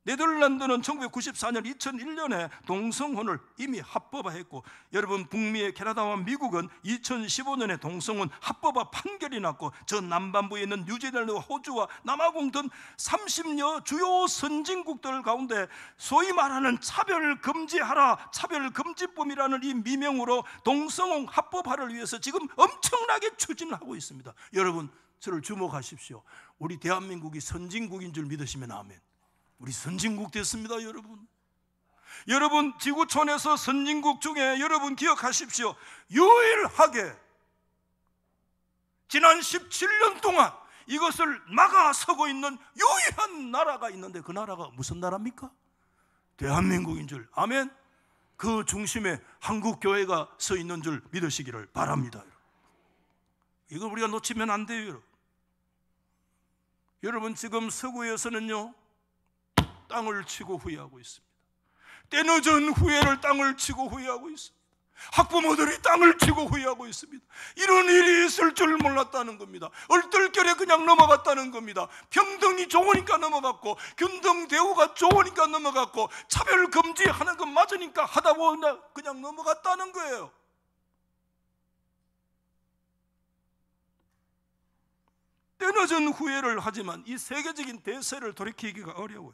네덜란드는 1994년 2001년에 동성혼을 이미 합법화했고, 여러분 북미의 캐나다와 미국은 2015년에 동성혼 합법화 판결이 났고, 저 남반부에 있는 뉴질랜드와 호주와 남아공 등 30여 주요 선진국들 가운데 소위 말하는 차별금지하라, 차별금지법이라는 이 미명으로 동성혼 합법화를 위해서 지금 엄청나게 추진하고 있습니다. 여러분 저를 주목하십시오. 우리 대한민국이 선진국인 줄 믿으시면 아멘. 우리 선진국 됐습니다, 여러분. 여러분 지구촌에서 선진국 중에 여러분 기억하십시오. 유일하게 지난 17년 동안 이것을 막아서고 있는 유일한 나라가 있는데, 그 나라가 무슨 나라입니까? 대한민국인 줄. 아멘. 그 중심에 한국교회가 서 있는 줄 믿으시기를 바랍니다. 이걸 우리가 놓치면 안 돼요, 여러분. 여러분 지금 서구에서는요 땅을 치고 후회하고 있습니다. 때늦은 후회를 땅을 치고 후회하고 있습니다. 학부모들이 땅을 치고 후회하고 있습니다. 이런 일이 있을 줄 몰랐다는 겁니다. 얼떨결에 그냥 넘어갔다는 겁니다. 평등이 좋으니까 넘어갔고, 균등 대우가 좋으니까 넘어갔고, 차별 금지하는 것 맞으니까 하다 보니 그냥 넘어갔다는 거예요. 때늦은 후회를 하지만 이 세계적인 대세를 돌이키기가 어려워요.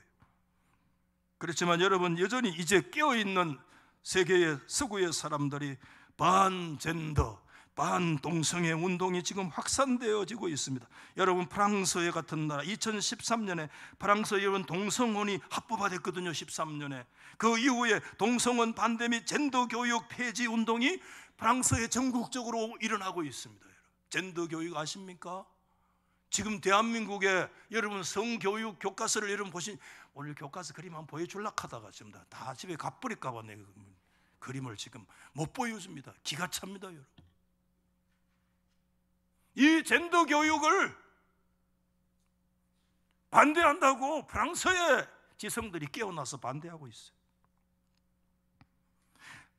그렇지만 여러분 여전히 이제 깨어있는 세계의 서구의 사람들이 반젠더, 반동성애 운동이 지금 확산되어지고 있습니다. 여러분 프랑스의 같은 나라 2013년에 프랑스에 여러분 동성혼이 합법화됐거든요. 13년에. 그 이후에 동성혼 반대 및 젠더 교육 폐지 운동이 프랑스에 전국적으로 일어나고 있습니다. 젠더 교육 아십니까? 지금 대한민국에 여러분 성교육 교과서를 여러분 보신, 오늘 교과서 그림 한번 보여주려고 하다가 지금 다 집에 가버릴까 봐 내가 그림을 지금 못 보여줍니다. 기가 찹니다, 여러분. 이 젠더 교육을 반대한다고 프랑스의 지성들이 깨어나서 반대하고 있어요.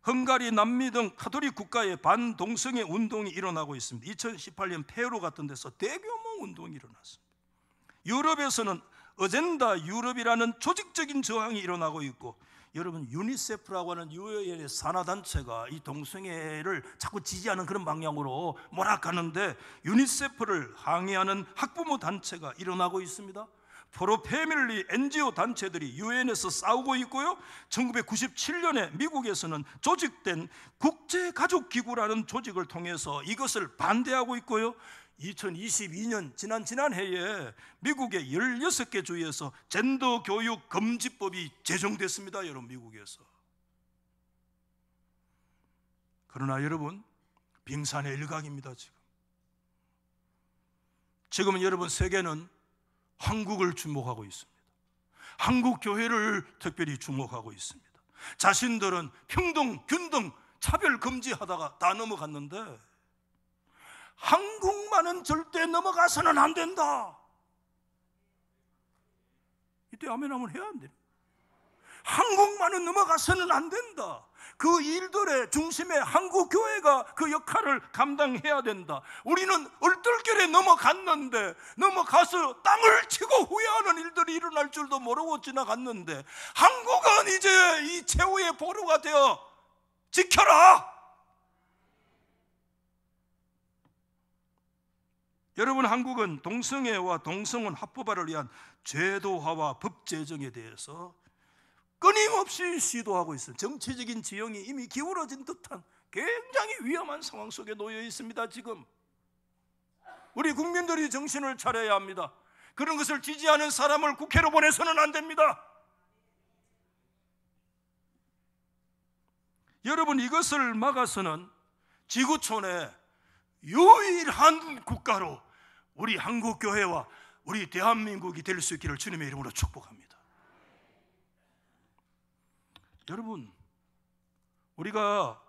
헝가리, 남미 등 카톨릭 국가의 반동성애 운동이 일어나고 있습니다. 2018년 페루 같은 데서 대규모 운동이 일어났습니다. 유럽에서는 어젠다 유럽이라는 조직적인 저항이 일어나고 있고, 여러분 유니세프라고 하는 유엔의 산하단체가 이 동성애를 자꾸 지지하는 그런 방향으로 몰아가는데, 유니세프를 항의하는 학부모 단체가 일어나고 있습니다. 프로패밀리 NGO 단체들이 유엔에서 싸우고 있고요. 1997년에 미국에서는 조직된 국제가족기구라는 조직을 통해서 이것을 반대하고 있고요. 2022년 지난해에 미국의 16개 주에서 젠더 교육 금지법이 제정됐습니다, 여러분. 미국에서. 그러나 여러분 빙산의 일각입니다. 지금은 여러분 세계는 한국을 주목하고 있습니다. 한국 교회를 특별히 주목하고 있습니다. 자신들은 평등, 균등, 차별 금지하다가 다 넘어갔는데 한국만은 절대 넘어가서는 안 된다. 이때 아멘 하면 해야 안 돼요. 한국만은 넘어가서는 안 된다. 그 일들의 중심에 한국 교회가 그 역할을 감당해야 된다. 우리는 얼떨결에 넘어갔는데, 넘어가서 땅을 치고 후회하는 일들이 일어날 줄도 모르고 지나갔는데, 한국은 이제 이 최후의 보루가 되어 지켜라. 여러분 한국은 동성애와 동성혼 합법화를 위한 제도화와 법 제정에 대해서 끊임없이 시도하고 있어요. 정치적인 지형이 이미 기울어진 듯한 굉장히 위험한 상황 속에 놓여 있습니다. 지금 우리 국민들이 정신을 차려야 합니다. 그런 것을 지지하는 사람을 국회로 보내서는 안 됩니다. 여러분, 이것을 막아서는 지구촌의 유일한 국가로 우리 한국교회와 우리 대한민국이 될 수 있기를 주님의 이름으로 축복합니다. 여러분, 우리가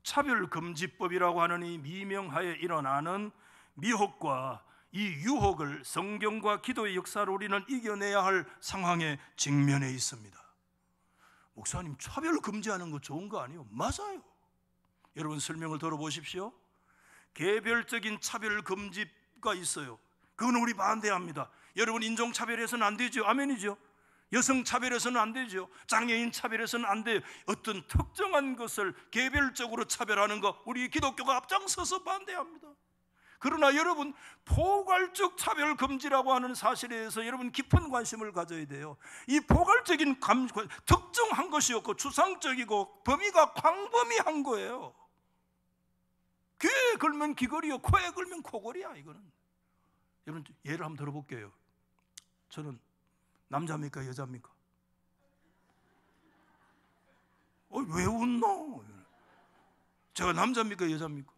차별금지법이라고 하는 이 미명하에 일어나는 미혹과 이 유혹을 성경과 기도의 역사로 우리는 이겨내야 할 상황에 직면해 있습니다. 목사님, 차별 금지하는 거 좋은 거 아니에요? 맞아요. 여러분, 설명을 들어보십시오. 개별적인 차별 금지가 있어요. 그건 우리 반대합니다. 여러분, 인종차별해서는 안 되죠. 아멘이죠. 여성차별해서는 안 되죠. 장애인 차별해서는 안 돼요. 어떤 특정한 것을 개별적으로 차별하는 거 우리 기독교가 앞장서서 반대합니다. 그러나 여러분, 포괄적 차별 금지라고 하는 사실에 대해서 여러분 깊은 관심을 가져야 돼요. 이 포괄적인 특정한 것이었고 추상적이고 범위가 광범위한 거예요. 귀에 걸면 귀걸이요, 코에 걸면 코걸이야. 이거는 여러분, 예를 한번 들어볼게요. 저는 남자입니까 여자입니까? 왜 웃노? 제가 남자입니까 여자입니까?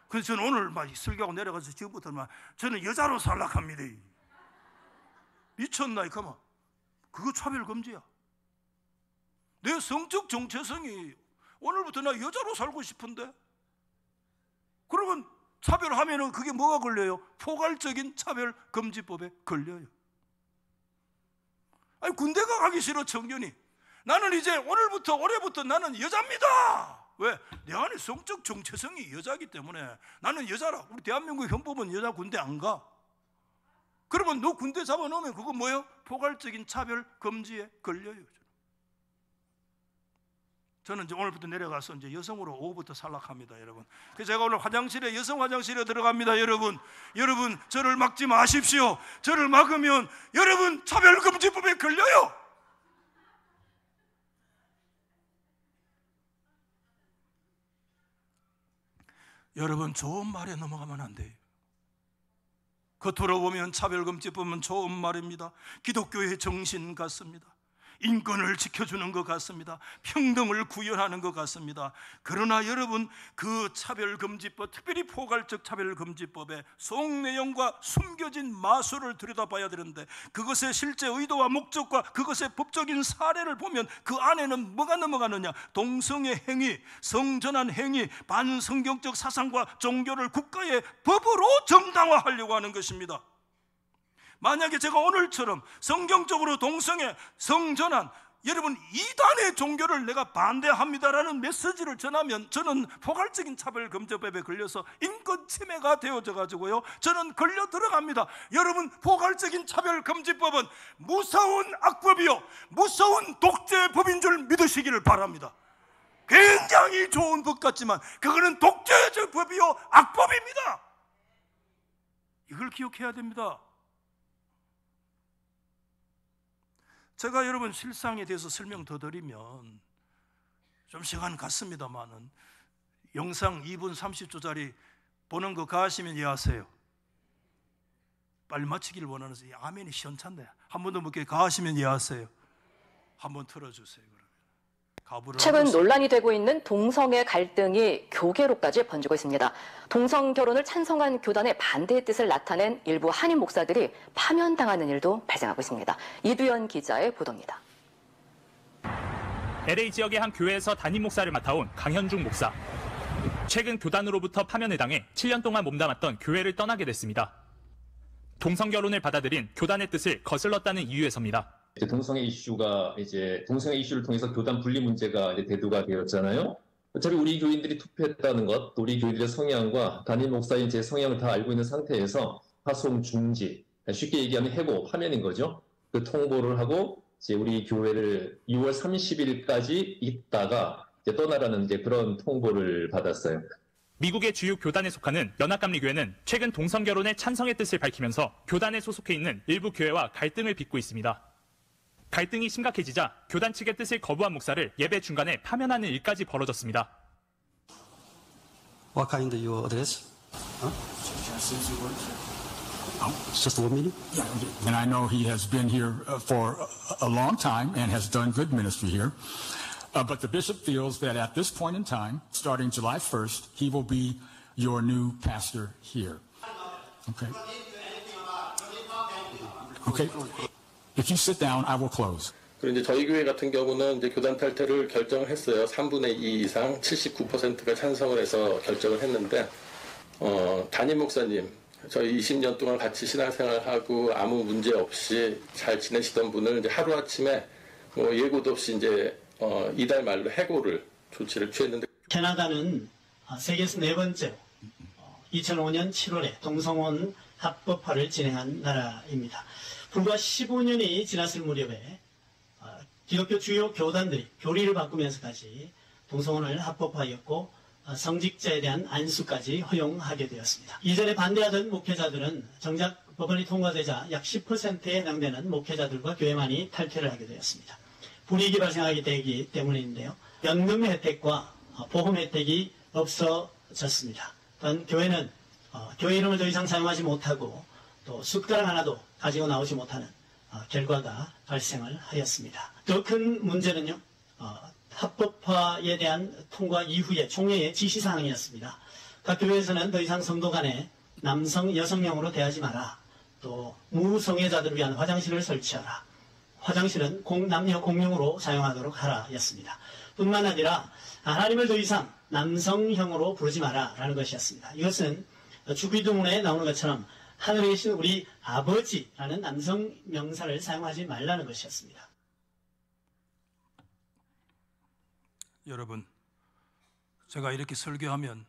그래서 저는 오늘 막 설교하고 내려가서 지금부터 막 저는 여자로 살락합니다. 미쳤나 이까마? 그거 차별 금지야. 내 성적 정체성이 오늘부터 나 여자로 살고 싶은데, 그러면 차별하면은 그게 뭐가 걸려요? 포괄적인 차별 금지법에 걸려요. 아니, 군대가 가기 싫어 청년이. 나는 이제 오늘부터 올해부터 나는 여자입니다. 왜? 내 안에 성적 정체성이 여자이기 때문에 나는 여자라. 우리 대한민국 헌법은 여자 군대 안 가. 그러면 너 군대 잡아놓으면 그거 뭐예요? 포괄적인 차별 금지에 걸려요. 저는 이제 오늘부터 내려가서 이제 여성으로 오후부터 살락합니다, 여러분. 그래서 제가 오늘 화장실에, 여성 화장실에 들어갑니다, 여러분. 여러분, 저를 막지 마십시오. 저를 막으면 여러분 차별금지법에 걸려요. 여러분, 좋은 말에 넘어가면 안 돼요. 겉으로 보면 차별금지법은 좋은 말입니다. 기독교의 정신 같습니다. 인권을 지켜주는 것 같습니다. 평등을 구현하는 것 같습니다. 그러나 여러분, 그 차별금지법, 특별히 포괄적 차별금지법의 속 내용과 숨겨진 마술을 들여다봐야 되는데, 그것의 실제 의도와 목적과 그것의 법적인 사례를 보면 그 안에는 뭐가 넘어가느냐? 동성애 행위, 성전환 행위, 반성경적 사상과 종교를 국가의 법으로 정당화하려고 하는 것입니다. 만약에 제가 오늘처럼 성경적으로 동성애, 성전환, 여러분 이단의 종교를 내가 반대합니다라는 메시지를 전하면 저는 포괄적인 차별금지법에 걸려서 인권 침해가 되어져 가지고요, 저는 걸려 들어갑니다. 여러분, 포괄적인 차별금지법은 무서운 악법이요, 무서운 독재법인 줄 믿으시기를 바랍니다. 굉장히 좋은 법 같지만 그거는 독재적 법이요, 악법입니다. 이걸 기억해야 됩니다. 제가 여러분 실상에 대해서 설명 더 드리면 좀 시간 같습니다만은 영상 2분 30초짜리 보는 거 가시면 이해하세요. 빨리 마치기를 원하는 아멘이 시원찮네. 한 번 더 묻게 가시면 이해하세요. 한번 틀어주세요. 최근 논란이 되고 있는 동성애 갈등이 교계로까지 번지고 있습니다. 동성 결혼을 찬성한 교단의 반대의 뜻을 나타낸 일부 한인 목사들이 파면당하는 일도 발생하고 있습니다. 이두현 기자의 보도입니다. LA 지역의 한 교회에서 담임 목사를 맡아온 강현중 목사. 최근 교단으로부터 파면을 당해 7년 동안 몸담았던 교회를 떠나게 됐습니다. 동성 결혼을 받아들인 교단의 뜻을 거슬렀다는 이유에서입니다. 동성애 이슈가 동성애 이슈를 통해서 교단 분리 문제가 대두가 되었잖아요. 어차피 우리 교인들이 투표했다는 것, 또 우리 교인들의 성향과 담임 목사인 제 성향을 다 알고 있는 상태에서 파송 중지, 쉽게 얘기하면 해고, 파면인 거죠. 그 통보를 하고 우리 교회를 6월 30일까지 있다가 떠나라는 그런 통보를 받았어요. 미국의 주요 교단에 속하는 연합감리교회는 최근 동성 결혼에 찬성의 뜻을 밝히면서 교단에 소속해 있는 일부 교회와 갈등을 빚고 있습니다. 갈등이 심각해지자 교단 측의 뜻을 거부한 목사를 예배 중간에 파면하는 일까지 벌어졌습니다. What kind of your address? Huh? Just 1 minute? Yeah, and I know he has been here for a long time and has done good ministry here. But the bishop feels that at this point in time, starting July 1st, he will be your new pastor here. Okay? Okay. If you sit down, I will close. 그리고 이제 저희 교회 같은 경우는 이제 교단 탈퇴를 결정했어요. 3분의 2 이상 79%가 찬성을 해서 결정을 했는데, 담임 목사님, 저희 20년 동안 같이 신앙생활하고 아무 문제 없이 잘 지내시던 분을 이제 하루아침에 예고도 없이 이제 이달 말로 해고를 조치를 취했는데, 캐나다는 세계에서 4번째로 2005년 7월에 동성혼 합법화를 진행한 나라입니다. 불과 15년이 지났을 무렵에 기독교 주요 교단들이 교리를 바꾸면서까지 동성혼을 합법화했고 성직자에 대한 안수까지 허용하게 되었습니다. 이전에 반대하던 목회자들은 정작 법안이 통과되자 약 10%에 해당되는 목회자들과 교회만이 탈퇴를 하게 되었습니다. 불이익이 발생하게 되기 때문인데요. 연금 혜택과 보험 혜택이 없어졌습니다. 또한 교회는 교회 이름을 더 이상 사용하지 못하고 또 숟가락 하나도 가지고 나오지 못하는 결과가 발생을 하였습니다. 더 큰 문제는요, 합법화에 대한 통과 이후에 총회의 지시사항이었습니다. 각 교회에서는 더 이상 성도 간에 남성, 여성형으로 대하지 마라. 또 무성애자들을 위한 화장실을 설치하라. 화장실은 남녀 공용으로 사용하도록 하라 였습니다. 뿐만 아니라 하나님을 더 이상 남성형으로 부르지 마라 라는 것이었습니다. 이것은 주기도문에 나오는 것처럼 하늘에 계신 우리 아버지라는 남성 명사를 사용하지 말라는 것이었습니다. 여러분, 제가 이렇게 설교하면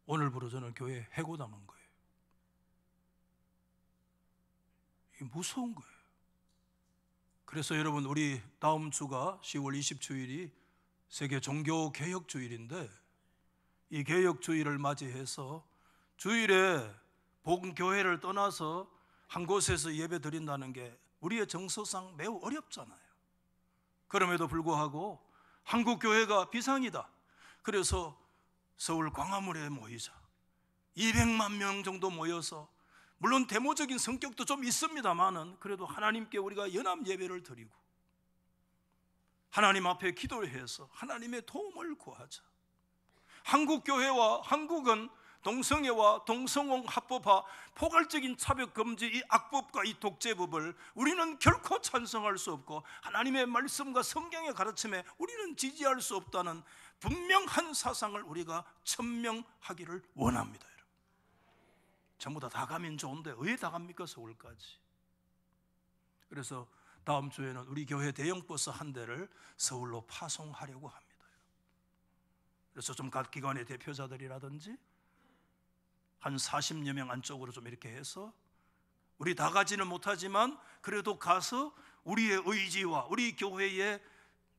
오늘부로 저는 교회에 해고당한 거예요. 이게 무서운 거예요. 그래서 여러분, 우리 다음 주가 10월 20주일이 세계 종교개혁주일인데, 이 개혁주일을 맞이해서 주일에 복음교회를 떠나서 한 곳에서 예배 드린다는 게 우리의 정서상 매우 어렵잖아요. 그럼에도 불구하고 한국교회가 비상이다. 그래서 서울 광화문에 모이자. 200만 명 정도 모여서, 물론 데모적인 성격도 좀 있습니다만은 그래도 하나님께 우리가 연합 예배를 드리고 하나님 앞에 기도해서 하나님의 도움을 구하자. 한국교회와 한국은 동성애와 동성혼 합법화, 포괄적인 차별 금지, 이 악법과 이 독재법을 우리는 결코 찬성할 수 없고 하나님의 말씀과 성경의 가르침에 우리는 지지할 수 없다는 분명한 사상을 우리가 천명하기를 원합니다. 여러분, 전부 다 가면 좋은데 왜 다 갑니까? 서울까지. 그래서 다음 주에는 우리 교회 대형버스 한 대를 서울로 파송하려고 합니다. 그래서 좀 각 기관의 대표자들이라든지 한 40여 명 안쪽으로 좀 이렇게 해서, 우리 다 가지는 못하지만 그래도 가서 우리의 의지와 우리 교회의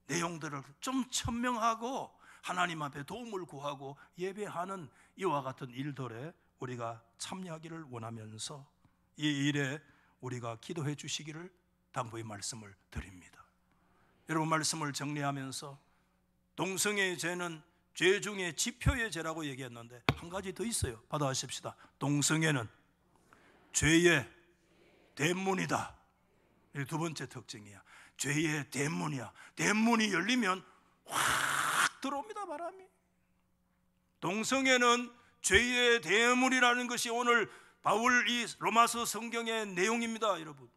내용들을 좀 천명하고 하나님 앞에 도움을 구하고 예배하는 이와 같은 일들에 우리가 참여하기를 원하면서 이 일에 우리가 기도해 주시기를 당부의 말씀을 드립니다. 여러분, 말씀을 정리하면서 동성애의 죄는 죄 중에 지표의 죄라고 얘기했는데 한 가지 더 있어요. 받아하십시다. 동성애는 죄의 대문이다. 이 두 번째 특징이야. 죄의 대문이야. 대문이 열리면 확 들어옵니다, 바람이. 동성애는 죄의 대문이라는 것이 오늘 바울 이 로마서 성경의 내용입니다, 여러분.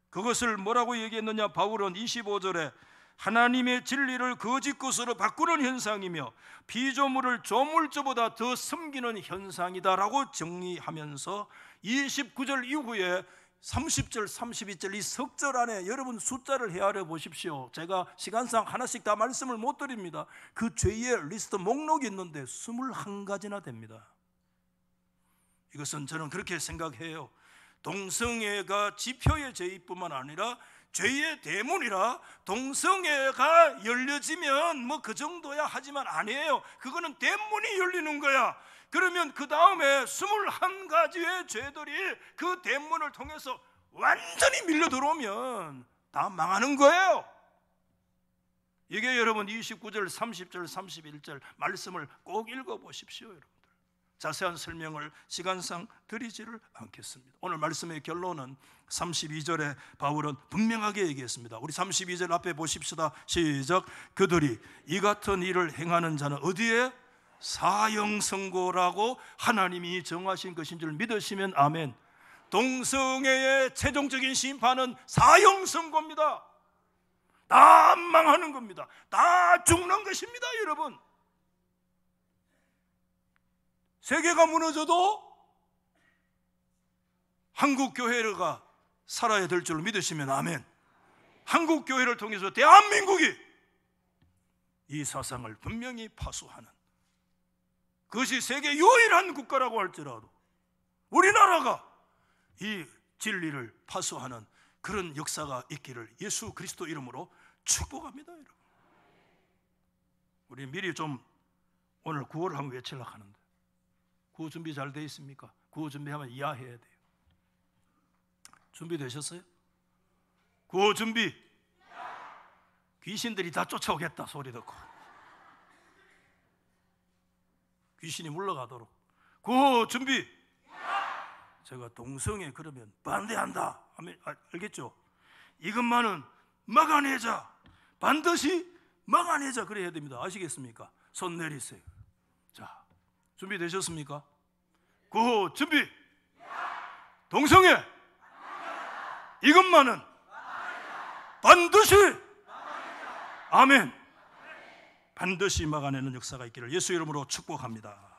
그것을 뭐라고 얘기했느냐? 바울은 25절에 하나님의 진리를 거짓 것으로 바꾸는 현상이며 피조물을 조물주보다 더 섬기는 현상이다라고 정리하면서 29절 이후에 30절, 32절 이 석절 안에 여러분 숫자를 헤아려 보십시오. 제가 시간상 하나씩 다 말씀을 못 드립니다. 그 죄의 리스트 목록이 있는데 21가지나 됩니다. 이것은 저는 그렇게 생각해요. 동성애가 지표의 죄뿐만 아니라 죄의 대문이라 동성애가 열려지면 뭐 그 정도야 하지만 아니에요. 그거는 대문이 열리는 거야. 그러면 그 다음에 21가지의 죄들이 그 대문을 통해서 완전히 밀려 들어오면 다 망하는 거예요. 이게 여러분 29절, 30절, 31절 말씀을 꼭 읽어보십시오. 여러분들 자세한 설명을 시간상 드리지를 않겠습니다. 오늘 말씀의 결론은 32절에 바울은 분명하게 얘기했습니다. 우리 32절 앞에 보십시다. 시작. 그들이 이 같은 일을 행하는 자는 어디에? 사형선고라고 하나님이 정하신 것인 줄 믿으시면 아멘. 동성애의 최종적인 심판은 사형선고입니다. 다 망하는 겁니다. 다 죽는 것입니다. 여러분, 세계가 무너져도 한국교회가 살아야 될 줄 믿으시면 아멘. 한국교회를 통해서 대한민국이 이 사상을 분명히 파수하는, 그것이 세계 유일한 국가라고 할지라도 우리나라가 이 진리를 파수하는 그런 역사가 있기를 예수 그리스도 이름으로 축복합니다. 여러분, 우리 미리 좀 오늘 구호를 한번 외치려고 하는데, 구호 준비 잘 돼 있습니까? 구호 준비하면 이해해야 돼요. 준비되셨어요? 구호 준비. 귀신들이 다 쫓아오겠다 소리 듣고 귀신이 물러가도록 구호 준비. 제가 동성애 그러면 반대한다 하면 알겠죠? 이것만은 막아내자, 반드시 막아내자 그래야 됩니다. 아시겠습니까? 손 내리세요. 자, 준비되셨습니까? 구호 준비. 동성애 이것만은 반드시, 아멘, 반드시 막아내는 역사가 있기를 예수 이름으로 축복합니다.